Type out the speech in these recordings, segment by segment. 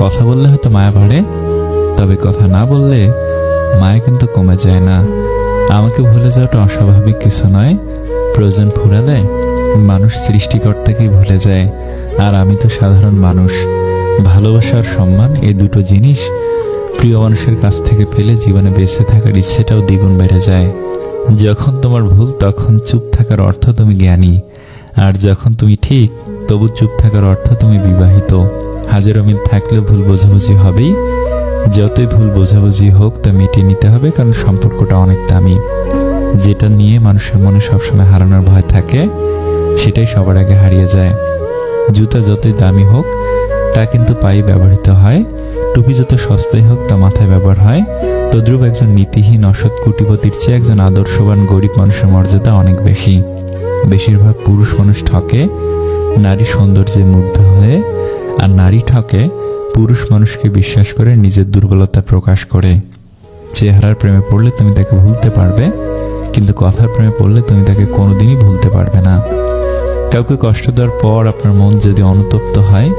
কথা বললে হয়তো মায়া বাড়ে, তবে কথা না বললে মায়া কিন্তু কমে যায় না। আমাকে ভুলে যাওয়াটা অস্বাভাবিক কিছু নয়। প্রয়োজন ফুরালে মানুষ সৃষ্টিকর্তাকেই ভুলে যায়, আর আমি তো সাধারণ মানুষ। ভালোবাসা আর সম্মান, এই দুটো জিনিস প্রিয় মানুষের কাছ থেকে পেলে জীবনে বেঁচে থাকার ইচ্ছেটাও দ্বিগুণ বেড়ে যায়। যখন তোমার ভুল তখন চুপ থাকার অর্থ তুমি জ্ঞানী, আর যখন তুমি ঠিক তবু চুপ থাকার অর্থ তুমি বিবাহিত। হাজারো মিল থাকলে ভুল বোঝাবুঝি হবেই। যতই ভুল বোঝাবুঝি হোক তা মিটিয়ে নিতে হবে, কারণ সম্পর্কটা অনেক দামি। যেটা নিয়ে মানুষের মনে সবসময় হারানোর ভয় থাকে সেটাই সবার আগে হারিয়ে যায়। জুতা যতই দামি হোক তা কিন্তু পায়ে ব্যবহৃত হয়, টুপি যত সস্তাই হোক তা মাথায় ব্যবহার হয়। তদ্রূপ একজন নীতিহীন অসৎ কোটিপতির চেয়ে একজন আদর্শবান গরিব মানুষের মর্যাদা অনেক বেশি। বেশিরভাগ পুরুষ মানুষ ঠকে নারী সৌন্দর্যে মুগ্ধ হয়ে, আর নারী ঠকে পুরুষ মানুষকে বিশ্বাস করে নিজের দুর্বলতা প্রকাশ করে। চেহারার প্রেমে পড়লে তুমি তাকে ভুলতে পারবে, কিন্তু কথার প্রেমে পড়লে তুমি তাকে কোনোদিনই ভুলতে পারবে না। কাউকে কষ্ট দেওয়ার পর আপনার মন যদি অনুতপ্ত হয়,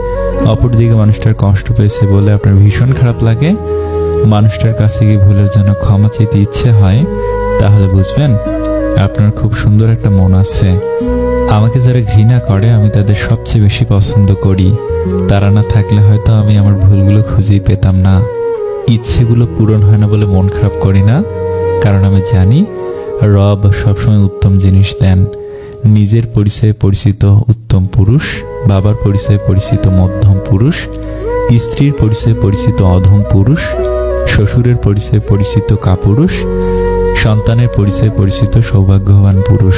অপরদিকে মানুষটার কষ্ট পেয়েছে বলে আপনার ভীষণ খারাপ লাগে, মানুষটার কাছে গিয়ে ভুলের জন্য ক্ষমা চাইতে ইচ্ছে হয়, তাহলে বুঝবেন আপনার খুব সুন্দর একটা মন আছে। আমাকে যারা ঘৃণা করে আমি তাদের সবচেয়ে বেশি পছন্দ করি। তারা না থাকলে হয়তো আমি আমার ভুলগুলো খুঁজেই পেতাম না। ইচ্ছেগুলো পূরণ হয় না বলে মন খারাপ করি না, কারণ আমি জানি রব সবসময় উত্তম জিনিস দেন। নিজের পরিচয়ে পরিচিত উত্তম পুরুষ, বাবার পরিচয়ে পরিচিত মধ্যম পুরুষ, স্ত্রীর পরিচয়ে পরিচিত অধম পুরুষ, শ্বশুরের পরিচয়ে পরিচিত কাপুরুষ, সন্তানের পরিচয়ে পরিচিত সৌভাগ্যবান পুরুষ।